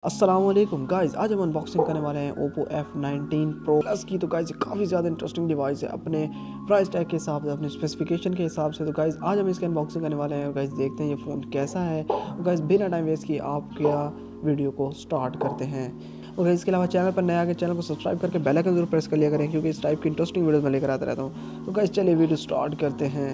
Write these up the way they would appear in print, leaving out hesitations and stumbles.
अस्सलाम वालेकुम गाइस, आज हम अनबॉक्सिंग करने वाले हैं Oppo F19 Pro Plus की। तो गाइस काफ़ी ज़्यादा इंटरेस्टिंग डिवाइस है अपने प्राइस टैग के हिसाब से, अपने स्पेसिफिकेशन के हिसाब से। तो गाइस आज हम इसकी अनबॉक्सिंग करने वाले हैं। गाइस देखते हैं ये फ़ोन कैसा है। और गाइस बिना टाइम वेस्ट किए आप क्या वीडियो को स्टार्ट करते हैं। और गाइस इसके अलावा चैनल पर नया आके चैनल को सब्सक्राइब करके बेल आइकन जरूर प्रेस कर लिया करें, क्योंकि इस टाइप की इंटरेस्टिंग वीडियोस मैं लेकर आता रहता हूँ। तो गाइस चलिए वीडियो स्टार्ट करते हैं।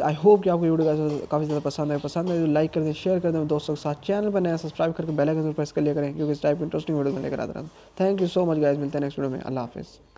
गाइज आई होप कि आपको वीडियो काफ़ी ज़्यादा पसंद है तो लाइक कर दें, शेयर कर दें दोस्तों के साथ। चैनल पर नया सब्सक्राइब करके बेल आइकन प्रेस कर लिया करें, क्योंकि इस टाइप की इंटरेस्टिंग वीडियो में लेकर आता रहता हूँ। Thank you so much guys, मिलते हैं नेक्स्ट वीडियो में। अल्लाह हाफिज़।